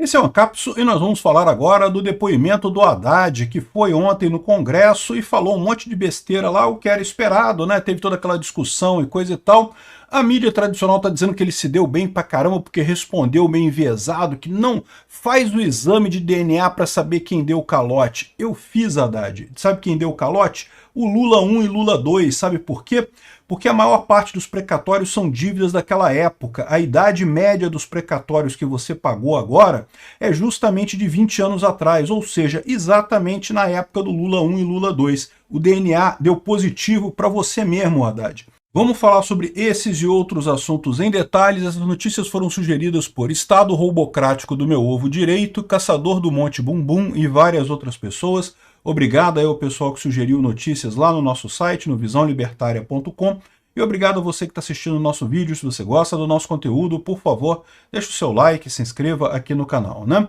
Esse é o Ancapso e nós vamos falar agora do depoimento do Haddad, que foi ontem no Congresso e falou um monte de besteira lá, o que era esperado, né? Teve toda aquela discussão e coisa e tal. A mídia tradicional está dizendo que ele se deu bem pra caramba porque respondeu meio enviesado, que não faz o exame de DNA para saber quem deu o calote. Eu fiz, Haddad. Sabe quem deu o calote? O Lula 1 e Lula 2. Sabe por quê? Porque a maior parte dos precatórios são dívidas daquela época. A idade média dos precatórios que você pagou agora é justamente de 20 anos atrás, ou seja, exatamente na época do Lula 1 e Lula 2. O DNA deu positivo para você mesmo, Haddad. Vamos falar sobre esses e outros assuntos em detalhes. Essas notícias foram sugeridas por Estado Roubocrático do Meu Ovo Direito, Caçador do Monte Bumbum e várias outras pessoas. Obrigado aí ao pessoal que sugeriu notícias lá no nosso site, no visãolibertaria.com. E obrigado a você que está assistindo o nosso vídeo. Se você gosta do nosso conteúdo, por favor, deixe o seu like, se inscreva aqui no canal, né?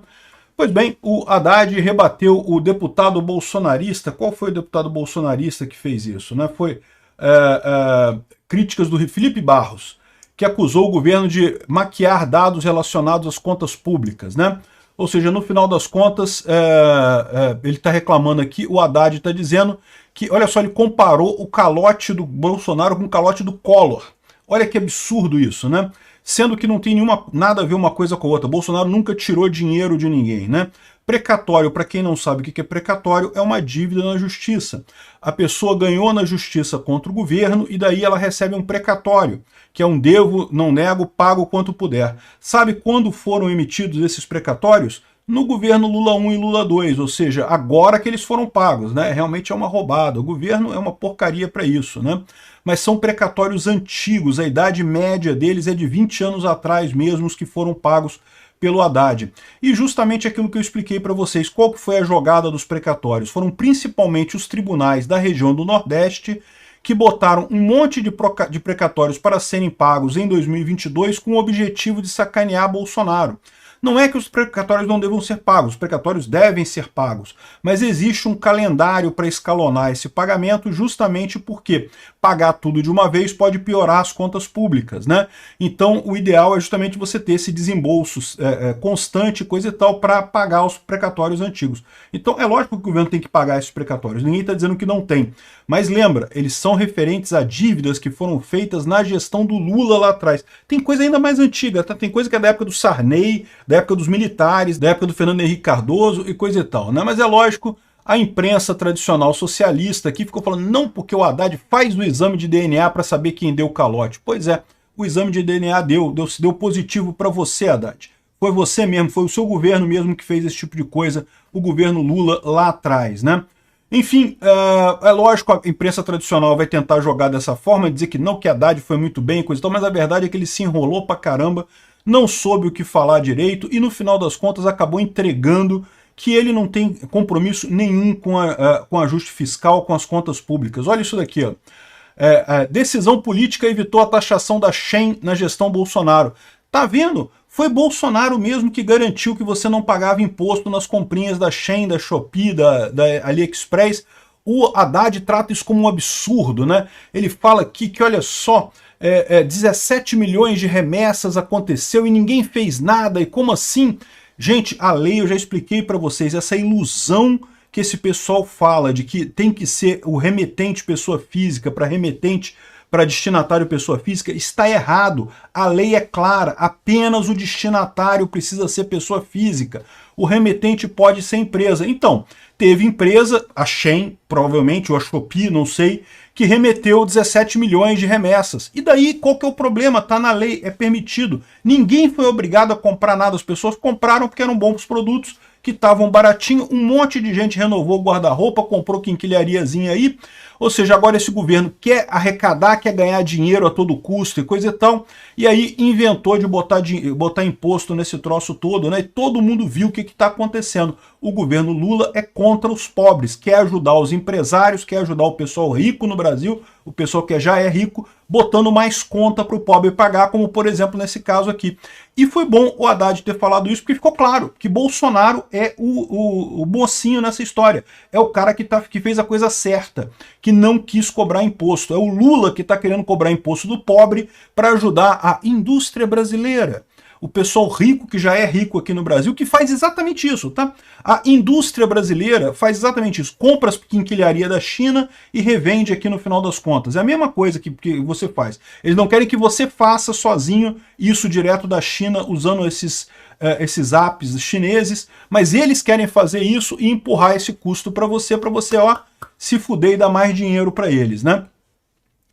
Pois bem, o Haddad rebateu o deputado bolsonarista. Qual foi o deputado bolsonarista que fez isso, né? Foi críticas do Felipe Barros, que acusou o governo de maquiar dados relacionados às contas públicas, né? Ou seja, no final das contas, ele está reclamando aqui, o Haddad está dizendo que, olha só, ele comparou o calote do Bolsonaro com o calote do Collor. Olha que absurdo isso, né? Sendo que não tem nada a ver uma coisa com a outra. Bolsonaro nunca tirou dinheiro de ninguém, né? Precatório, para quem não sabe o que é precatório, é uma dívida na justiça. A pessoa ganhou na justiça contra o governo e daí ela recebe um precatório, que é um devo, não nego, pago quanto puder. Sabe quando foram emitidos esses precatórios? No governo Lula 1 e Lula 2, ou seja, agora que eles foram pagos, né? Realmente é uma roubada. O governo é uma porcaria para isso, né? Mas são precatórios antigos, a idade média deles é de 20 anos atrás mesmo, os que foram pagos pelo Haddad. E justamente aquilo que eu expliquei para vocês, qual que foi a jogada dos precatórios? Foram principalmente os tribunais da região do Nordeste que botaram um monte de precatórios para serem pagos em 2022 com o objetivo de sacanear Bolsonaro. Não é que os precatórios não devam ser pagos, os precatórios devem ser pagos, mas existe um calendário para escalonar esse pagamento justamente porque pagar tudo de uma vez pode piorar as contas públicas, né? Então o ideal é justamente você ter esse desembolso constante, coisa e tal, para pagar os precatórios antigos. Então é lógico que o governo tem que pagar esses precatórios, ninguém está dizendo que não tem. Mas lembra, eles são referentes a dívidas que foram feitas na gestão do Lula lá atrás. Tem coisa ainda mais antiga, tá? Tem coisa que é da época do Sarney, da época dos militares, da época do Fernando Henrique Cardoso e coisa e tal, né? Mas é lógico, a imprensa tradicional socialista aqui ficou falando, não, porque o Haddad faz o exame de DNA para saber quem deu o calote. Pois é, o exame de DNA deu positivo para você, Haddad. Foi você mesmo, foi o seu governo mesmo que fez esse tipo de coisa, o governo Lula lá atrás, né? Enfim, é lógico, a imprensa tradicional vai tentar jogar dessa forma, dizer que não, que Haddad foi muito bem, coisa e tal, mas a verdade é que ele se enrolou pra caramba, não soube o que falar direito e no final das contas acabou entregando que ele não tem compromisso nenhum com ajuste fiscal, com as contas públicas. Olha isso daqui, ó. Decisão política evitou a taxação da Shein na gestão Bolsonaro. Tá vendo? Foi Bolsonaro mesmo que garantiu que você não pagava imposto nas comprinhas da Shein, da Shopee, da AliExpress. O Haddad trata isso como um absurdo, né? Ele fala aqui que, olha só, 17 milhões de remessas aconteceu e ninguém fez nada, e como assim? Gente, a lei, eu já expliquei para vocês, essa ilusão que esse pessoal fala de que tem que ser o remetente pessoa física para remetente para destinatário pessoa física, está errado. A lei é clara, apenas o destinatário precisa ser pessoa física. O remetente pode ser empresa. Então, teve empresa, a Shein, provavelmente, ou a Shopee, não sei, que remeteu 17 milhões de remessas. E daí, qual que é o problema? Está na lei, é permitido. Ninguém foi obrigado a comprar nada, as pessoas compraram porque eram bons produtos, que estavam baratinho, um monte de gente renovou o guarda-roupa, comprou quinquilhariazinha aí, ou seja, agora esse governo quer arrecadar, quer ganhar dinheiro a todo custo e coisa e tal, e aí inventou de botar imposto nesse troço todo, né? E todo mundo viu o que está acontecendo. O governo Lula é contra os pobres, quer ajudar os empresários, quer ajudar o pessoal rico no Brasil, o pessoal que já é rico, botando mais conta para o pobre pagar, como por exemplo nesse caso aqui. E foi bom o Haddad ter falado isso, porque ficou claro que Bolsonaro é o mocinho nessa história. É o cara que fez a coisa certa, que não quis cobrar imposto. É o Lula que está querendo cobrar imposto do pobre para ajudar a indústria brasileira. o pessoal rico, que já é rico aqui no Brasil, que faz exatamente isso, tá? A indústria brasileira faz exatamente isso, compra as quinquilharia da China e revende aqui no final das contas. É a mesma coisa que você faz. Eles não querem que você faça sozinho isso direto da China, usando esses apps chineses, mas eles querem fazer isso e empurrar esse custo para você, ó, se fuder e dar mais dinheiro para eles, né?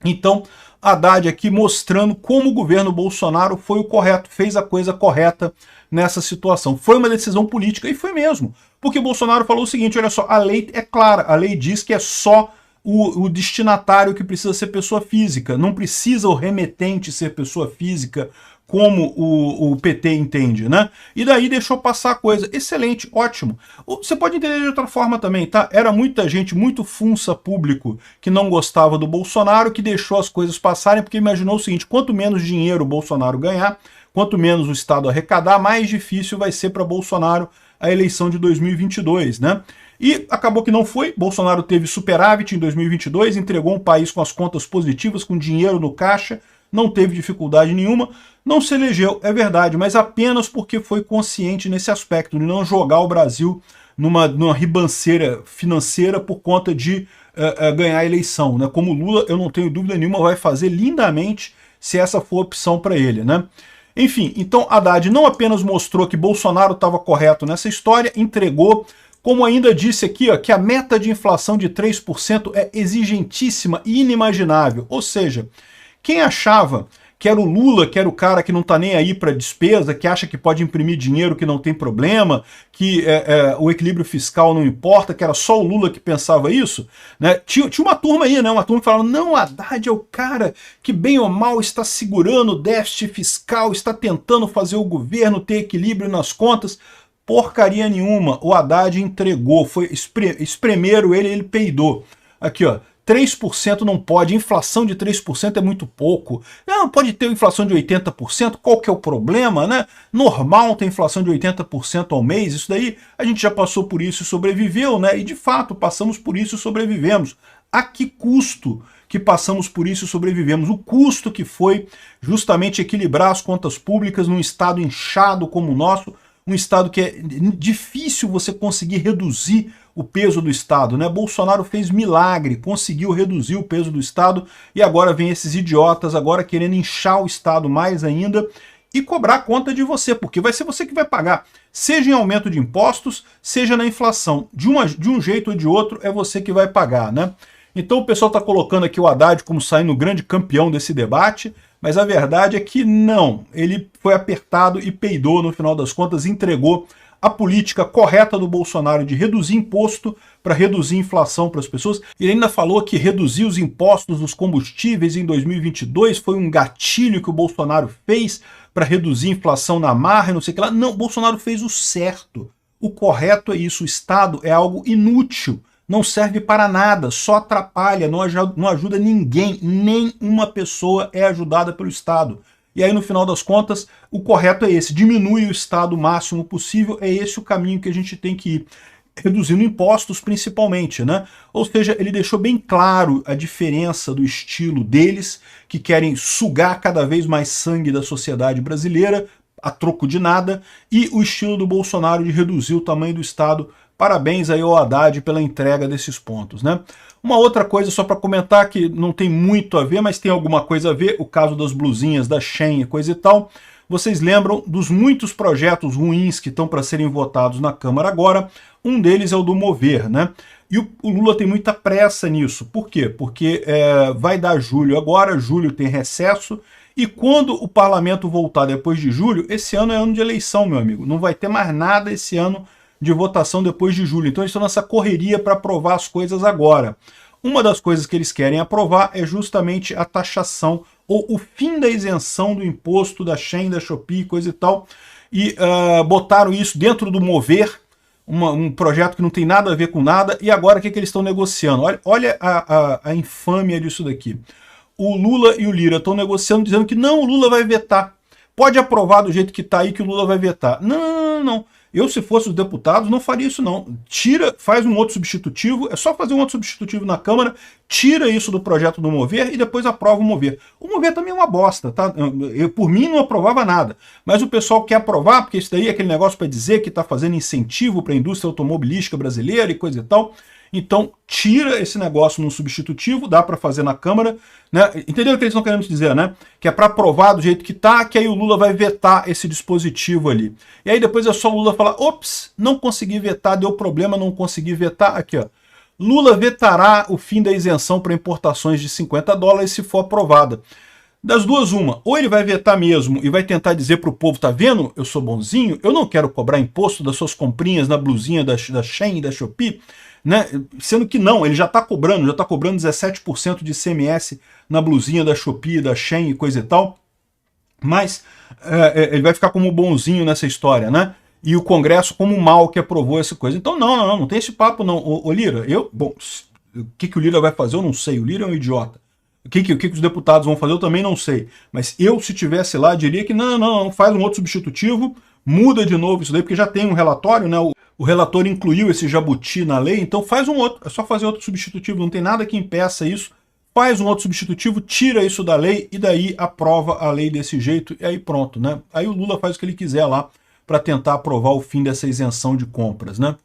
Então, Haddad aqui mostrando como o governo Bolsonaro foi o correto, fez a coisa correta nessa situação. Foi uma decisão política, e foi mesmo. Porque Bolsonaro falou o seguinte, olha só, a lei é clara, a lei diz que é só o destinatário que precisa ser pessoa física, não precisa o remetente ser pessoa física, como o PT entende, né? E daí deixou passar a coisa. Excelente, ótimo. Você pode entender de outra forma também, tá? Era muita gente, muito funça público que não gostava do Bolsonaro, que deixou as coisas passarem, porque imaginou o seguinte, quanto menos dinheiro o Bolsonaro ganhar, quanto menos o Estado arrecadar, mais difícil vai ser para Bolsonaro a eleição de 2022, né? E acabou que não foi, Bolsonaro teve superávit em 2022, entregou um país com as contas positivas, com dinheiro no caixa, não teve dificuldade nenhuma, não se elegeu, é verdade, mas apenas porque foi consciente nesse aspecto, de não jogar o Brasil numa ribanceira financeira por conta de ganhar a eleição, né? Como Lula, eu não tenho dúvida nenhuma, vai fazer lindamente se essa for a opção para ele, né? Enfim, então Haddad não apenas mostrou que Bolsonaro estava correto nessa história, entregou, como ainda disse aqui, ó, que a meta de inflação de 3% é exigentíssima e inimaginável, ou seja, quem achava que era o Lula, que era o cara que não tá nem aí para despesa, que acha que pode imprimir dinheiro, que não tem problema, que o equilíbrio fiscal não importa, que era só o Lula que pensava isso, né? Tinha uma turma aí, né? Uma turma que falava, não, Haddad é o cara que bem ou mal está segurando o déficit fiscal, está tentando fazer o governo ter equilíbrio nas contas. Porcaria nenhuma, o Haddad entregou, foi espremeram ele peidou. Aqui, ó. 3% não pode, inflação de 3% é muito pouco. Não, pode ter inflação de 80%, qual que é o problema, né? Normal ter inflação de 80% ao mês, isso daí a gente já passou por isso e sobreviveu, né? E de fato passamos por isso e sobrevivemos. A que custo que passamos por isso e sobrevivemos? O custo que foi justamente equilibrar as contas públicas num estado inchado como o nosso, um estado que é difícil você conseguir reduzir o peso do Estado, né? Bolsonaro fez milagre, conseguiu reduzir o peso do Estado e agora vem esses idiotas agora querendo inchar o Estado mais ainda e cobrar conta de você, porque vai ser você que vai pagar, seja em aumento de impostos, seja na inflação. De um jeito ou de outro é você que vai pagar, né? Então o pessoal está colocando aqui o Haddad como saindo grande campeão desse debate, mas a verdade é que não, ele foi apertado e peidou no final das contas, entregou a política correta do Bolsonaro de reduzir imposto para reduzir inflação para as pessoas. Ele ainda falou que reduzir os impostos dos combustíveis em 2022 foi um gatilho que o Bolsonaro fez para reduzir a inflação na marra e não sei o que lá. Não, o Bolsonaro fez o certo. O correto é isso, o Estado é algo inútil, não serve para nada, só atrapalha, não ajuda ninguém, nem uma pessoa é ajudada pelo Estado. E aí, no final das contas, o correto é esse, diminui o Estado o máximo possível, é esse o caminho que a gente tem que ir, reduzindo impostos principalmente, né? Ou seja, ele deixou bem claro a diferença do estilo deles, que querem sugar cada vez mais sangue da sociedade brasileira, a troco de nada, e o estilo do Bolsonaro de reduzir o tamanho do Estado. Parabéns aí ao Haddad pela entrega desses pontos, né? Uma outra coisa só para comentar que não tem muito a ver, mas tem alguma coisa a ver, o caso das blusinhas da Shein e coisa e tal. Vocês lembram dos muitos projetos ruins que estão para serem votados na Câmara agora? Um deles é o do Mover, né? E o Lula tem muita pressa nisso. Por quê? Porque vai dar julho agora, julho tem recesso, e quando o parlamento voltar depois de julho, esse ano é ano de eleição, meu amigo. Não vai ter mais nada esse ano de votação depois de julho. Então eles estão nessa correria para aprovar as coisas agora. Uma das coisas que eles querem aprovar é justamente a taxação ou o fim da isenção do imposto da Shein, da Shopee, coisa e tal. E botaram isso dentro do Mover, um projeto que não tem nada a ver com nada. E agora o que eles estão negociando? Olha a infâmia disso daqui. O Lula e o Lira estão negociando dizendo que não, o Lula vai vetar. Pode aprovar do jeito que está aí que o Lula vai vetar. Não, não, não, não. Eu, se fosse os deputados, não faria isso não. Tira, faz um outro substitutivo, é só fazer um outro substitutivo na Câmara, tira isso do projeto do Mover e depois aprova o Mover. O Mover também é uma bosta, tá? Por mim, não aprovava nada. Mas o pessoal quer aprovar, porque isso daí é aquele negócio para dizer que está fazendo incentivo para a indústria automobilística brasileira e coisa e tal. Então, tira esse negócio num substitutivo, dá para fazer na Câmara, né? Entendeu o que eles estão querendo dizer, né? Que é para aprovar do jeito que tá, que aí o Lula vai vetar esse dispositivo ali. E aí depois é só o Lula falar, ops, não consegui vetar, deu problema, não consegui vetar. Aqui, ó. Lula vetará o fim da isenção para importações de $50 se for aprovada. Das duas, uma. Ou ele vai vetar mesmo e vai tentar dizer para o povo, tá vendo? Eu sou bonzinho, eu não quero cobrar imposto das suas comprinhas na blusinha da Shein e da Shopee, né? Sendo que não, ele já está cobrando 17% de ICMS na blusinha da Shopee, da Shein e coisa e tal, mas ele vai ficar como bonzinho nessa história, né? E o Congresso como mal que aprovou essa coisa. Então não tem esse papo não. Ô Lira, o que o Lira vai fazer eu não sei, o Lira é um idiota. O que os deputados vão fazer eu também não sei, mas eu, se tivesse lá, diria que não, faz um outro substitutivo, muda de novo isso daí, porque já tem um relatório, né? O relator incluiu esse jabuti na lei, então faz um outro, é só fazer outro substitutivo, não tem nada que impeça isso, faz um outro substitutivo, tira isso da lei e daí aprova a lei desse jeito e aí pronto, né? Aí o Lula faz o que ele quiser lá para tentar aprovar o fim dessa isenção de compras, né?